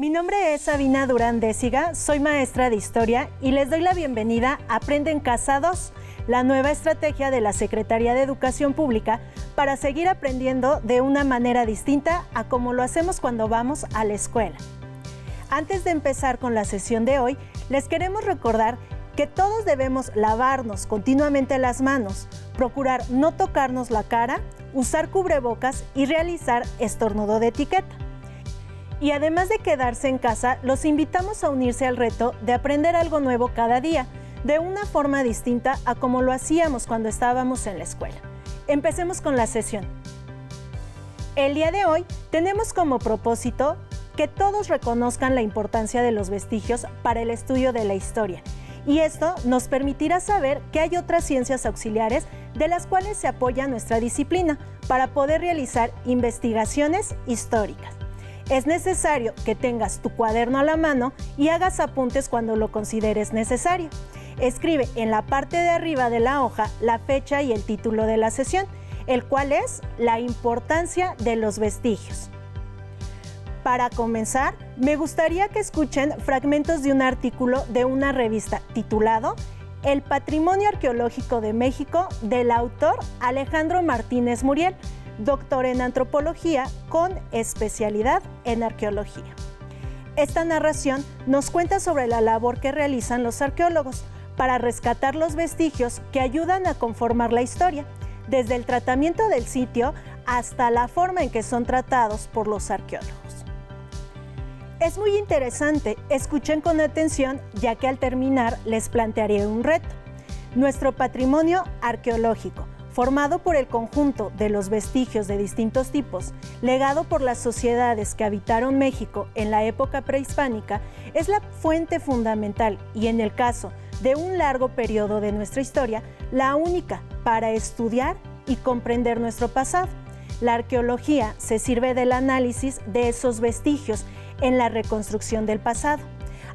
Mi nombre es Sabina Durán Déciga, soy maestra de Historia y les doy la bienvenida a Aprende en Casa 2, la nueva estrategia de la Secretaría de Educación Pública para seguir aprendiendo de una manera distinta a como lo hacemos cuando vamos a la escuela. Antes de empezar con la sesión de hoy, les queremos recordar que todos debemos lavarnos continuamente las manos, procurar no tocarnos la cara, usar cubrebocas y realizar estornudo de etiqueta. Y además de quedarse en casa, los invitamos a unirse al reto de aprender algo nuevo cada día, de una forma distinta a como lo hacíamos cuando estábamos en la escuela. Empecemos con la sesión. El día de hoy tenemos como propósito que todos reconozcan la importancia de los vestigios para el estudio de la historia. Y esto nos permitirá saber que hay otras ciencias auxiliares de las cuales se apoya nuestra disciplina para poder realizar investigaciones históricas. Es necesario que tengas tu cuaderno a la mano y hagas apuntes cuando lo consideres necesario. Escribe en la parte de arriba de la hoja la fecha y el título de la sesión, el cual es la importancia de los vestigios. Para comenzar, me gustaría que escuchen fragmentos de un artículo de una revista titulado El Patrimonio Arqueológico de México, del autor Alejandro Martínez Muriel, doctor en antropología con especialidad en arqueología. Esta narración nos cuenta sobre la labor que realizan los arqueólogos para rescatar los vestigios que ayudan a conformar la historia, desde el tratamiento del sitio hasta la forma en que son tratados por los arqueólogos. Es muy interesante, escuchen con atención, ya que al terminar les plantearé un reto. Nuestro patrimonio arqueológico, formado por el conjunto de los vestigios de distintos tipos, legado por las sociedades que habitaron México en la época prehispánica, es la fuente fundamental y, en el caso de un largo periodo de nuestra historia, la única para estudiar y comprender nuestro pasado. La arqueología se sirve del análisis de esos vestigios en la reconstrucción del pasado,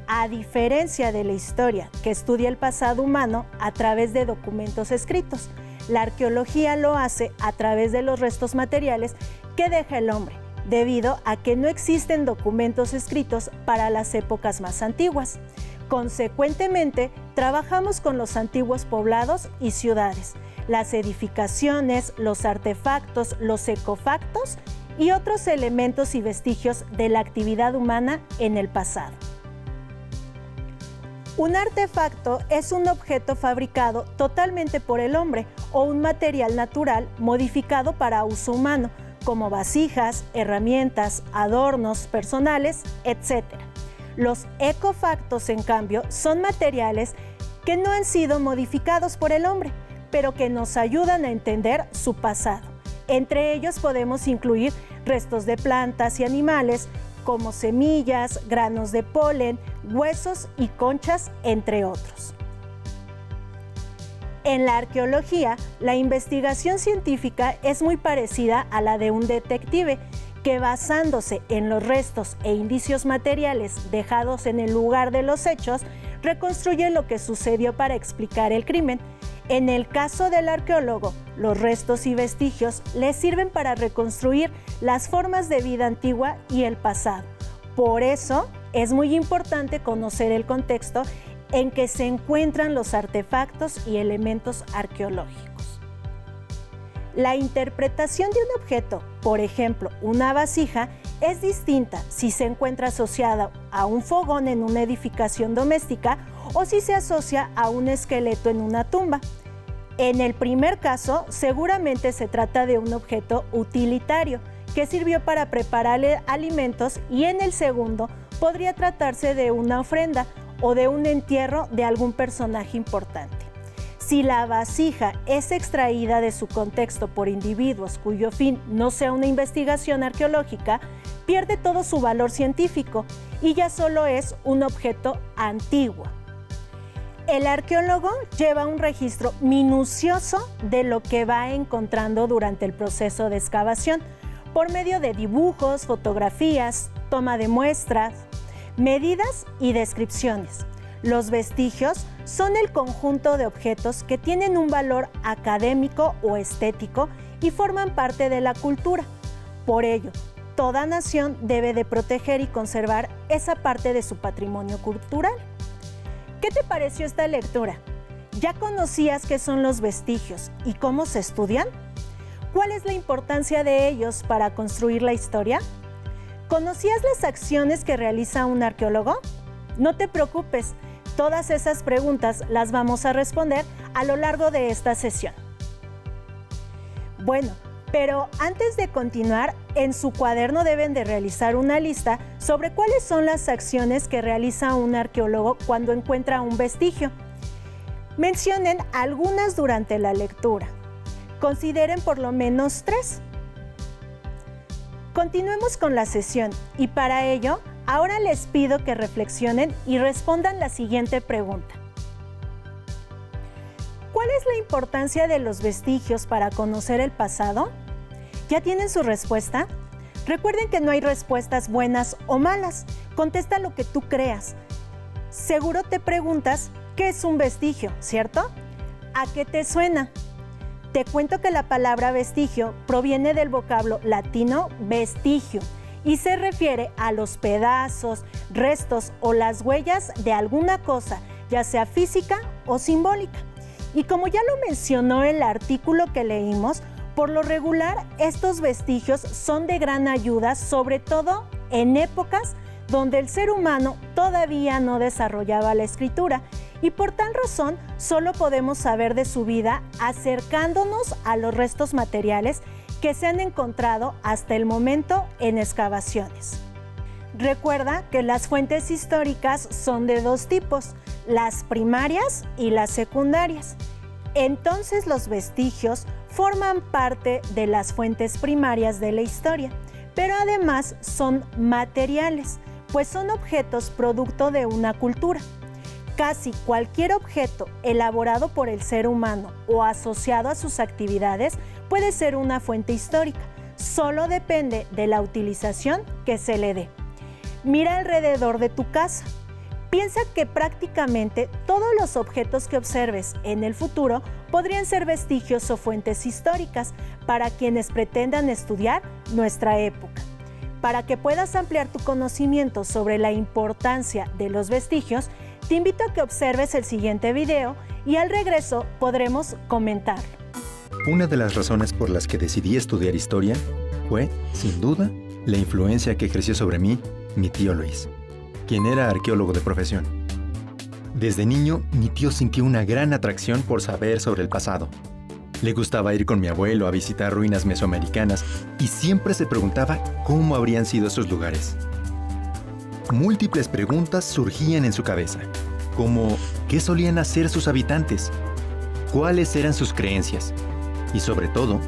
a diferencia de la historia, que estudia el pasado humano a través de documentos escritos. La arqueología lo hace a través de los restos materiales que deja el hombre, debido a que no existen documentos escritos para las épocas más antiguas. Consecuentemente, trabajamos con los antiguos poblados y ciudades, las edificaciones, los artefactos, los ecofactos y otros elementos y vestigios de la actividad humana en el pasado. Un artefacto es un objeto fabricado totalmente por el hombre o un material natural modificado para uso humano, como vasijas, herramientas, adornos personales, etc. Los ecofactos, en cambio, son materiales que no han sido modificados por el hombre, pero que nos ayudan a entender su pasado. Entre ellos podemos incluir restos de plantas y animales, como semillas, granos de polen, huesos y conchas, entre otros. En la arqueología, la investigación científica es muy parecida a la de un detective, que basándose en los restos e indicios materiales dejados en el lugar de los hechos, reconstruye lo que sucedió para explicar el crimen. En el caso del arqueólogo, los restos y vestigios le sirven para reconstruir las formas de vida antigua y el pasado. Por eso, es muy importante conocer el contexto en que se encuentran los artefactos y elementos arqueológicos. La interpretación de un objeto, por ejemplo, una vasija, es distinta si se encuentra asociada a un fogón en una edificación doméstica o si se asocia a un esqueleto en una tumba. En el primer caso, seguramente se trata de un objeto utilitario que sirvió para preparar alimentos, y en el segundo podría tratarse de una ofrenda o de un entierro de algún personaje importante. Si la vasija es extraída de su contexto por individuos cuyo fin no sea una investigación arqueológica, pierde todo su valor científico y ya solo es un objeto antiguo. El arqueólogo lleva un registro minucioso de lo que va encontrando durante el proceso de excavación, por medio de dibujos, fotografías, toma de muestras, medidas y descripciones. Los vestigios son el conjunto de objetos que tienen un valor académico o estético y forman parte de la cultura. Por ello, toda nación debe de proteger y conservar esa parte de su patrimonio cultural. ¿Qué te pareció esta lectura? ¿Ya conocías qué son los vestigios y cómo se estudian? ¿Cuál es la importancia de ellos para construir la historia? ¿Conocías las acciones que realiza un arqueólogo? No te preocupes, todas esas preguntas las vamos a responder a lo largo de esta sesión. Bueno, pero antes de continuar, en su cuaderno deben de realizar una lista sobre cuáles son las acciones que realiza un arqueólogo cuando encuentra un vestigio. Mencionen algunas durante la lectura. Consideren por lo menos 3. Continuemos con la sesión y para ello, ahora les pido que reflexionen y respondan la siguiente pregunta. ¿Cuál es la importancia de los vestigios para conocer el pasado? ¿Ya tienen su respuesta? Recuerden que no hay respuestas buenas o malas. Contesta lo que tú creas. Seguro te preguntas, ¿qué es un vestigio, cierto? ¿A qué te suena? Te cuento que la palabra vestigio proviene del vocablo latino vestigio y se refiere a los pedazos, restos o las huellas de alguna cosa, ya sea física o simbólica. Y como ya lo mencionó el artículo que leímos, por lo regular estos vestigios son de gran ayuda, sobre todo en épocas donde el ser humano todavía no desarrollaba la escritura y por tal razón solo podemos saber de su vida acercándonos a los restos materiales que se han encontrado hasta el momento en excavaciones. Recuerda que las fuentes históricas son de 2 tipos, las primarias y las secundarias. Entonces los vestigios forman parte de las fuentes primarias de la historia, pero además son materiales, pues son objetos producto de una cultura. Casi cualquier objeto elaborado por el ser humano o asociado a sus actividades puede ser una fuente histórica, solo depende de la utilización que se le dé. Mira alrededor de tu casa. Piensa que prácticamente todos los objetos que observes en el futuro podrían ser vestigios o fuentes históricas para quienes pretendan estudiar nuestra época. Para que puedas ampliar tu conocimiento sobre la importancia de los vestigios, te invito a que observes el siguiente video y al regreso podremos comentarlo. Una de las razones por las que decidí estudiar historia fue, sin duda, la influencia que ejerció sobre mí mi tío Luis, quien era arqueólogo de profesión. Desde niño, mi tío sintió una gran atracción por saber sobre el pasado. Le gustaba ir con mi abuelo a visitar ruinas mesoamericanas y siempre se preguntaba cómo habrían sido esos lugares. Múltiples preguntas surgían en su cabeza, como ¿qué solían hacer sus habitantes? ¿Cuáles eran sus creencias? Y sobre todo,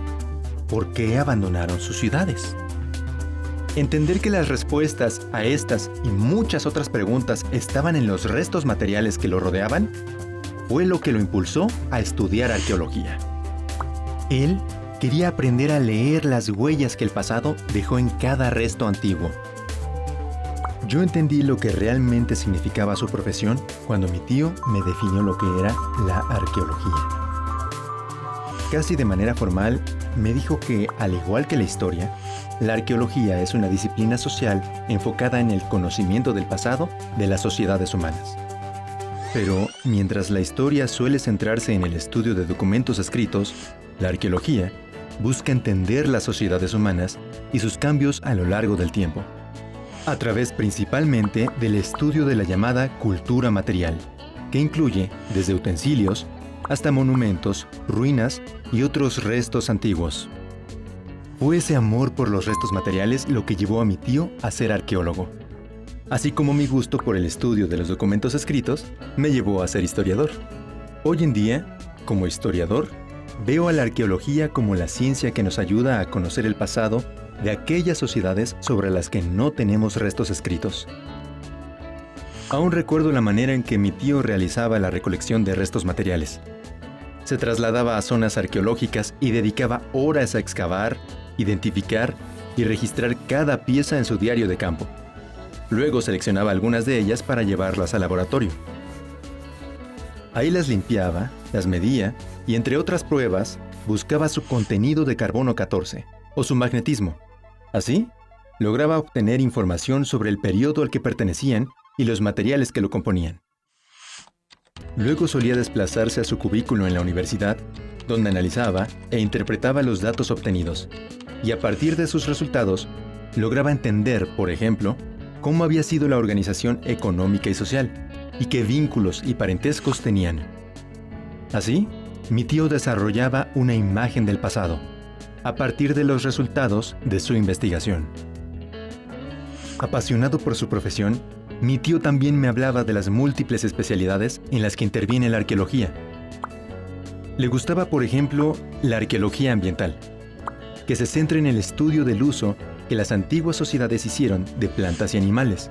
¿por qué abandonaron sus ciudades? Entender que las respuestas a estas y muchas otras preguntas estaban en los restos materiales que lo rodeaban, fue lo que lo impulsó a estudiar arqueología. Él quería aprender a leer las huellas que el pasado dejó en cada resto antiguo. Yo entendí lo que realmente significaba su profesión cuando mi tío me definió lo que era la arqueología. Casi de manera formal, me dijo que, al igual que la historia, la arqueología es una disciplina social enfocada en el conocimiento del pasado de las sociedades humanas. Pero, mientras la historia suele centrarse en el estudio de documentos escritos, la arqueología busca entender las sociedades humanas y sus cambios a lo largo del tiempo, a través principalmente del estudio de la llamada cultura material, que incluye desde utensilios hasta monumentos, ruinas y otros restos antiguos. Fue ese amor por los restos materiales lo que llevó a mi tío a ser arqueólogo, así como mi gusto por el estudio de los documentos escritos me llevó a ser historiador. Hoy en día, como historiador, veo a la arqueología como la ciencia que nos ayuda a conocer el pasado de aquellas sociedades sobre las que no tenemos restos escritos. Aún recuerdo la manera en que mi tío realizaba la recolección de restos materiales. Se trasladaba a zonas arqueológicas y dedicaba horas a excavar, identificar y registrar cada pieza en su diario de campo. Luego seleccionaba algunas de ellas para llevarlas al laboratorio. Ahí las limpiaba, las medía y, entre otras pruebas, buscaba su contenido de carbono 14 o su magnetismo. Así, lograba obtener información sobre el periodo al que pertenecían y los materiales que lo componían. Luego solía desplazarse a su cubículo en la universidad, donde analizaba e interpretaba los datos obtenidos, y a partir de sus resultados, lograba entender, por ejemplo, cómo había sido la organización económica y social, y qué vínculos y parentescos tenían. Así, mi tío desarrollaba una imagen del pasado, a partir de los resultados de su investigación. Apasionado por su profesión, mi tío también me hablaba de las múltiples especialidades en las que interviene la arqueología. Le gustaba, por ejemplo, la arqueología ambiental, que se centra en el estudio del uso que las antiguas sociedades hicieron de plantas y animales,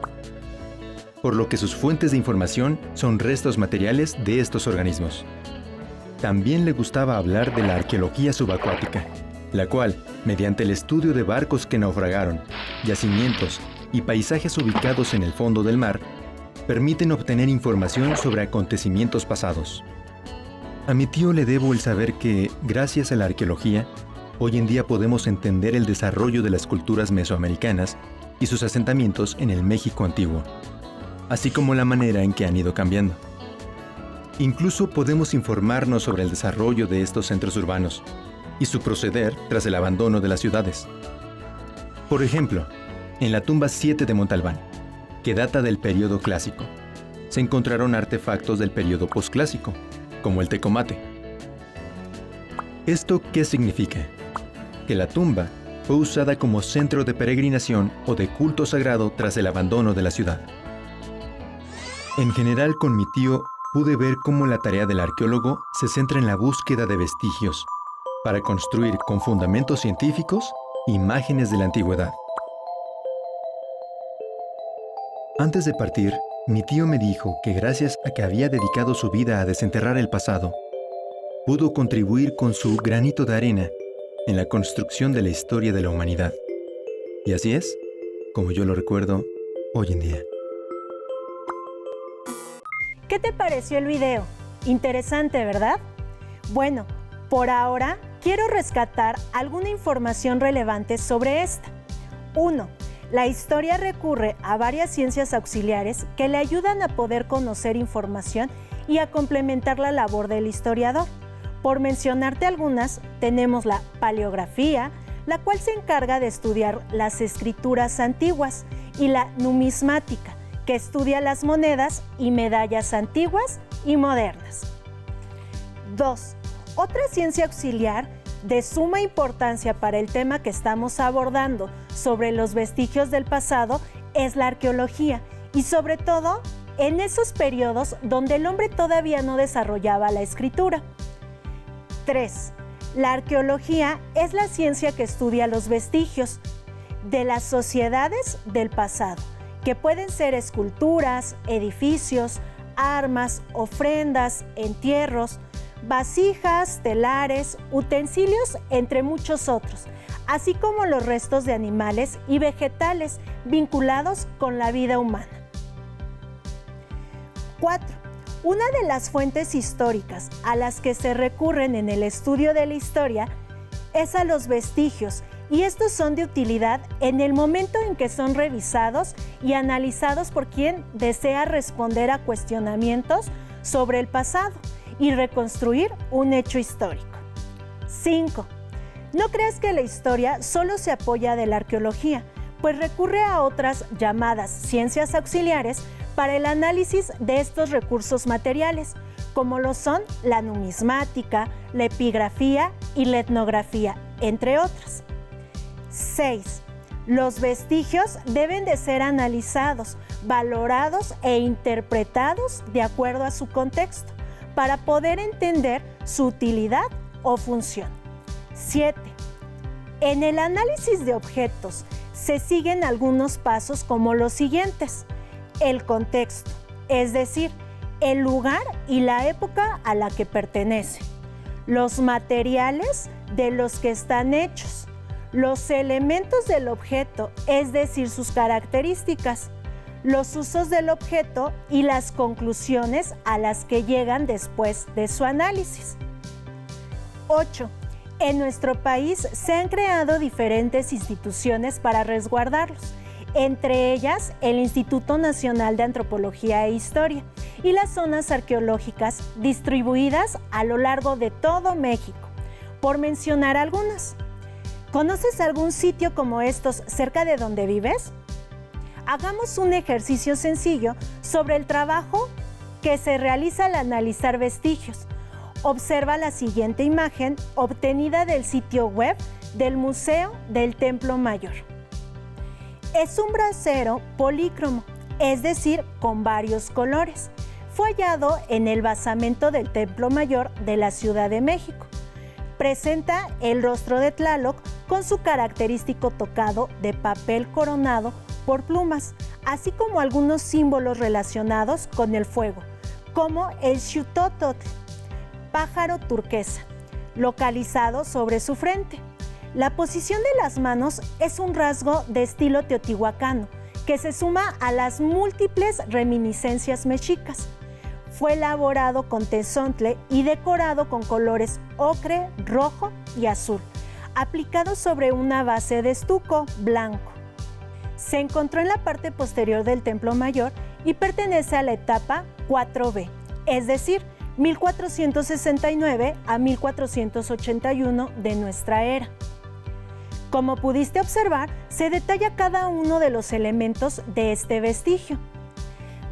por lo que sus fuentes de información son restos materiales de estos organismos. También le gustaba hablar de la arqueología subacuática, la cual, mediante el estudio de barcos que naufragaron, yacimientos y paisajes ubicados en el fondo del mar, permiten obtener información sobre acontecimientos pasados. A mi tío le debo el saber que, gracias a la arqueología, hoy en día podemos entender el desarrollo de las culturas mesoamericanas y sus asentamientos en el México antiguo, así como la manera en que han ido cambiando. Incluso podemos informarnos sobre el desarrollo de estos centros urbanos y su proceder tras el abandono de las ciudades. Por ejemplo, en la tumba 7 de Montalbán, que data del periodo clásico, se encontraron artefactos del periodo posclásico, como el tecomate. ¿Esto qué significa? Que la tumba fue usada como centro de peregrinación o de culto sagrado tras el abandono de la ciudad. En general, con mi tío pude ver cómo la tarea del arqueólogo se centra en la búsqueda de vestigios para construir con fundamentos científicos imágenes de la antigüedad. Antes de partir, mi tío me dijo que gracias a que había dedicado su vida a desenterrar el pasado, pudo contribuir con su granito de arena en la construcción de la historia de la humanidad. Y así es, como yo lo recuerdo hoy en día. ¿Qué te pareció el video? Interesante, ¿verdad? Bueno, por ahora quiero rescatar alguna información relevante sobre esta. 1. La historia recurre a varias ciencias auxiliares que le ayudan a poder conocer información y a complementar la labor del historiador. Por mencionarte algunas, tenemos la paleografía, la cual se encarga de estudiar las escrituras antiguas, y la numismática, que estudia las monedas y medallas antiguas y modernas. 2. Otra ciencia auxiliar de suma importancia para el tema que estamos abordando sobre los vestigios del pasado es la arqueología, y sobre todo en esos periodos donde el hombre todavía no desarrollaba la escritura. 3. La arqueología es la ciencia que estudia los vestigios de las sociedades del pasado, que pueden ser esculturas, edificios, armas, ofrendas, entierros, vasijas, telares, utensilios, entre muchos otros, así como los restos de animales y vegetales vinculados con la vida humana. 4. Una de las fuentes históricas a las que se recurren en el estudio de la historia es a los vestigios, y estos son de utilidad en el momento en que son revisados y analizados por quien desea responder a cuestionamientos sobre el pasado y reconstruir un hecho histórico. 5. No creas que la historia solo se apoya de la arqueología, pues recurre a otras llamadas ciencias auxiliares para el análisis de estos recursos materiales, como lo son la numismática, la epigrafía y la etnografía, entre otras. 6. Los vestigios deben de ser analizados, valorados e interpretados de acuerdo a su contexto, para poder entender su utilidad o función. 7. En el análisis de objetos se siguen algunos pasos como los siguientes: el contexto, es decir, el lugar y la época a la que pertenece, los materiales de los que están hechos, los elementos del objeto, es decir, sus características, los usos del objeto y las conclusiones a las que llegan después de su análisis. 8. En nuestro país se han creado diferentes instituciones para resguardarlos, entre ellas el Instituto Nacional de Antropología e Historia y las zonas arqueológicas distribuidas a lo largo de todo México, por mencionar algunas. ¿Conoces algún sitio como estos cerca de donde vives? Hagamos un ejercicio sencillo sobre el trabajo que se realiza al analizar vestigios. Observa la siguiente imagen obtenida del sitio web del Museo del Templo Mayor. Es un brasero polícromo, es decir, con varios colores. Fue hallado en el basamento del Templo Mayor de la Ciudad de México. Presenta el rostro de Tlaloc con su característico tocado de papel coronado por plumas, así como algunos símbolos relacionados con el fuego, como el Xutótotl, pájaro turquesa, localizado sobre su frente. La posición de las manos es un rasgo de estilo teotihuacano, que se suma a las múltiples reminiscencias mexicas. Fue elaborado con tezontle y decorado con colores ocre, rojo y azul, aplicado sobre una base de estuco blanco. Se encontró en la parte posterior del Templo Mayor y pertenece a la etapa 4B, es decir, 1469 a 1481 de nuestra era. Como pudiste observar, se detalla cada uno de los elementos de este vestigio.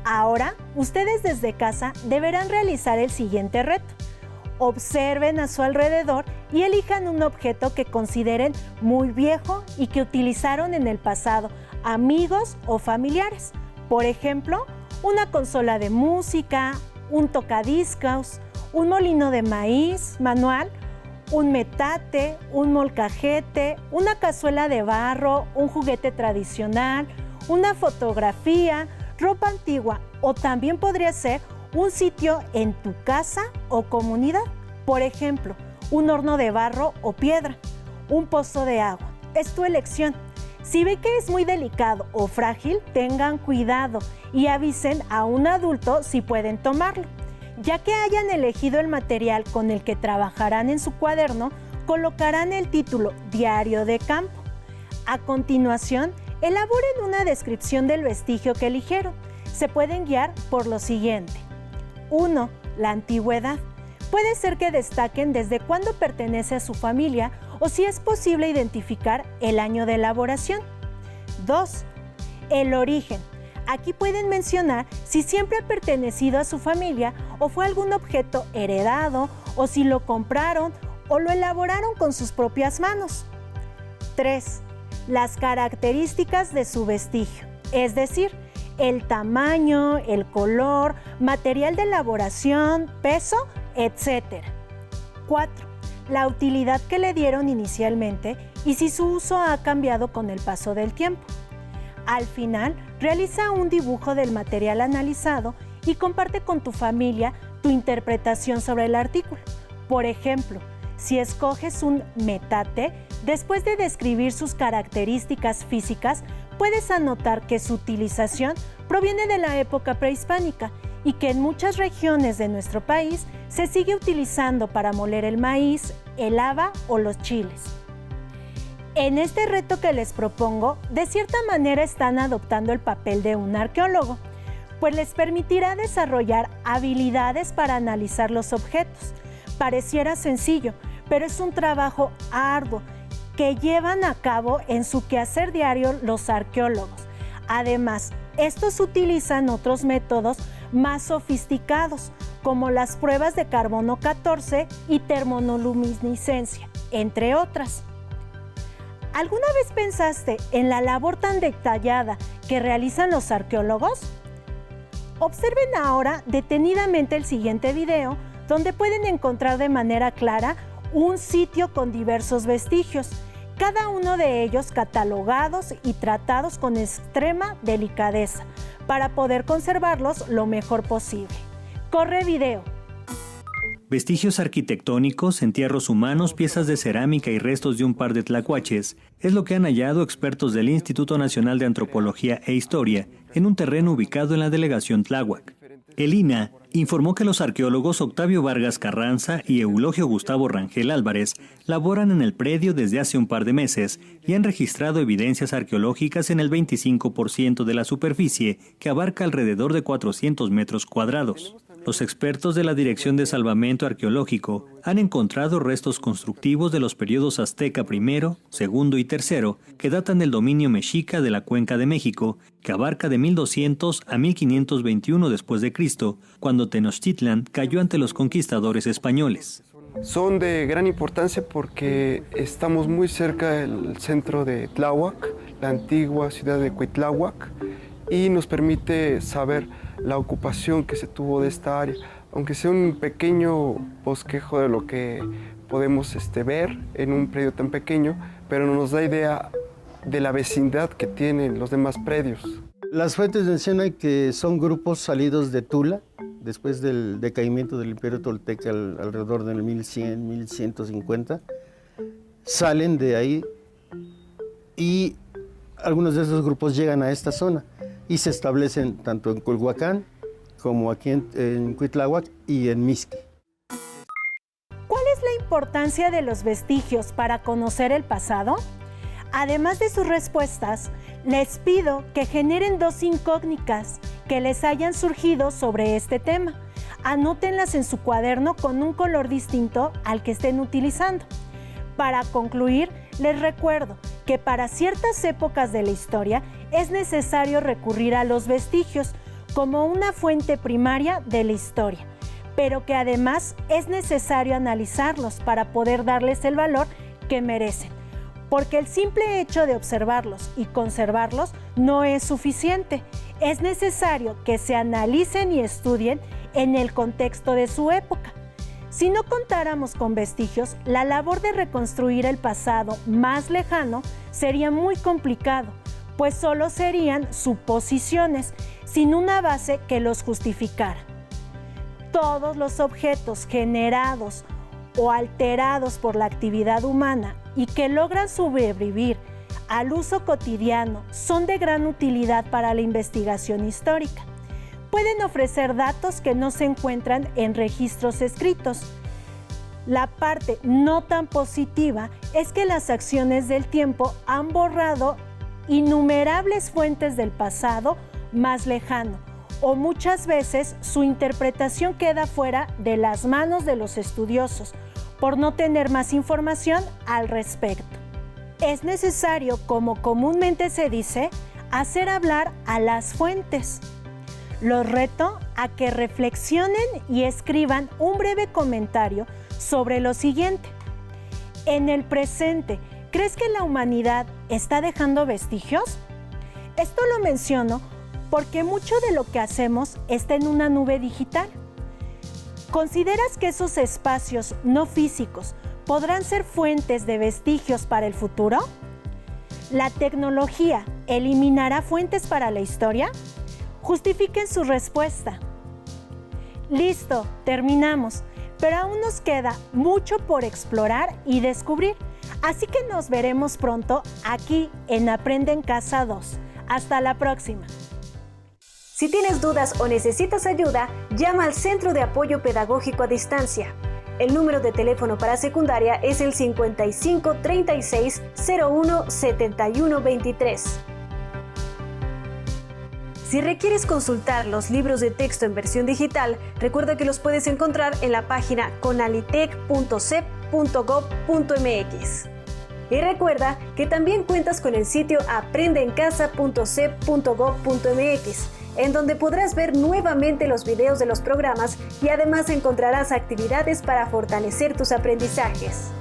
Ahora, ustedes desde casa deberán realizar el siguiente reto. Observen a su alrededor y elijan un objeto que consideren muy viejo y que utilizaron en el pasado, amigos o familiares. Por ejemplo, una consola de música, un tocadiscos, un molino de maíz manual, un metate, un molcajete, una cazuela de barro, un juguete tradicional, una fotografía, ropa antigua o también podría ser un sitio en tu casa o comunidad. Por ejemplo, un horno de barro o piedra, un pozo de agua. Es tu elección. Si ve que es muy delicado o frágil, tengan cuidado y avisen a un adulto si pueden tomarlo. Ya que hayan elegido el material con el que trabajarán en su cuaderno, colocarán el título Diario de Campo. A continuación, elaboren una descripción del vestigio que eligieron. Se pueden guiar por lo siguiente. 1. La antigüedad. Puede ser que destaquen desde cuándo pertenece a su familia o si es posible identificar el año de elaboración. 2. El origen. Aquí pueden mencionar si siempre ha pertenecido a su familia o fue algún objeto heredado o si lo compraron o lo elaboraron con sus propias manos. 3. Las características de su vestigio, es decir, el tamaño, el color, material de elaboración, peso, etc. 4. La utilidad que le dieron inicialmente y si su uso ha cambiado con el paso del tiempo. Al final, realiza un dibujo del material analizado y comparte con tu familia tu interpretación sobre el artículo. Por ejemplo, si escoges un metate, después de describir sus características físicas, puedes anotar que su utilización proviene de la época prehispánica y que en muchas regiones de nuestro país se sigue utilizando para moler el maíz, el haba o los chiles. En este reto que les propongo, de cierta manera están adoptando el papel de un arqueólogo, pues les permitirá desarrollar habilidades para analizar los objetos. Pareciera sencillo, pero es un trabajo arduo que llevan a cabo en su quehacer diario los arqueólogos. Además, estos utilizan otros métodos más sofisticados, como las pruebas de carbono 14 y termoluminiscencia, entre otras. ¿Alguna vez pensaste en la labor tan detallada que realizan los arqueólogos? Observen ahora detenidamente el siguiente video, donde pueden encontrar de manera clara un sitio con diversos vestigios, cada uno de ellos catalogados y tratados con extrema delicadeza, para poder conservarlos lo mejor posible. ¡Corre video! Vestigios arquitectónicos, entierros humanos, piezas de cerámica y restos de un par de tlacuaches es lo que han hallado expertos del Instituto Nacional de Antropología e Historia en un terreno ubicado en la delegación Tláhuac. El INAH informó que los arqueólogos Octavio Vargas Carranza y Eulogio Gustavo Rangel Álvarez laboran en el predio desde hace un par de meses y han registrado evidencias arqueológicas en el 25% de la superficie, que abarca alrededor de 400 metros cuadrados. Los expertos de la Dirección de Salvamento Arqueológico han encontrado restos constructivos de los periodos azteca I, II y III, que datan del dominio mexica de la Cuenca de México, que abarca de 1200 a 1521 después de Cristo, cuando Tenochtitlan cayó ante los conquistadores españoles. Son de gran importancia porque estamos muy cerca del centro de Tláhuac, la antigua ciudad de Cuitláhuac, y nos permite saber la ocupación que se tuvo de esta área, aunque sea un pequeño bosquejo de lo que podemos ver en un predio tan pequeño, pero nos da idea de la vecindad que tienen los demás predios. Las fuentes mencionan que son grupos salidos de Tula, después del decaimiento del Imperio Tolteca alrededor del 1100, 1150, salen de ahí y algunos de esos grupos llegan a esta zona y se establecen tanto en Culhuacán como aquí en Cuitláhuac y en Mixqui. ¿Cuál es la importancia de los vestigios para conocer el pasado? Además de sus respuestas, les pido que generen 2 incógnitas que les hayan surgido sobre este tema. Anótenlas en su cuaderno con un color distinto al que estén utilizando. Para concluir, les recuerdo que para ciertas épocas de la historia es necesario recurrir a los vestigios como una fuente primaria de la historia, pero que además es necesario analizarlos para poder darles el valor que merecen, porque el simple hecho de observarlos y conservarlos no es suficiente. Es necesario que se analicen y estudien en el contexto de su época. Si no contáramos con vestigios, la labor de reconstruir el pasado más lejano sería muy complicado, pues solo serían suposiciones, sin una base que los justificara. Todos los objetos generados o alterados por la actividad humana y que logran sobrevivir al uso cotidiano son de gran utilidad para la investigación histórica. Pueden ofrecer datos que no se encuentran en registros escritos. La parte no tan positiva es que las acciones del tiempo han borrado innumerables fuentes del pasado más lejano, o muchas veces su interpretación queda fuera de las manos de los estudiosos por no tener más información al respecto. Es necesario, como comúnmente se dice, hacer hablar a las fuentes. Los reto a que reflexionen y escriban un breve comentario sobre lo siguiente. En el presente, ¿crees que la humanidad está dejando vestigios? Esto lo menciono porque mucho de lo que hacemos está en una nube digital. ¿Consideras que esos espacios no físicos podrán ser fuentes de vestigios para el futuro? ¿La tecnología eliminará fuentes para la historia? Justifiquen su respuesta. Listo, terminamos, pero aún nos queda mucho por explorar y descubrir, así que nos veremos pronto aquí en Aprende en Casa 2. Hasta la próxima. Si tienes dudas o necesitas ayuda, llama al Centro de Apoyo Pedagógico a Distancia. El número de teléfono para secundaria es el 55 36 01 71 23. Si requieres consultar los libros de texto en versión digital, recuerda que los puedes encontrar en la página conalitec.cep.gov.mx. Y recuerda que también cuentas con el sitio aprendeencasa.cep.gov.mx, en donde podrás ver nuevamente los videos de los programas y además encontrarás actividades para fortalecer tus aprendizajes.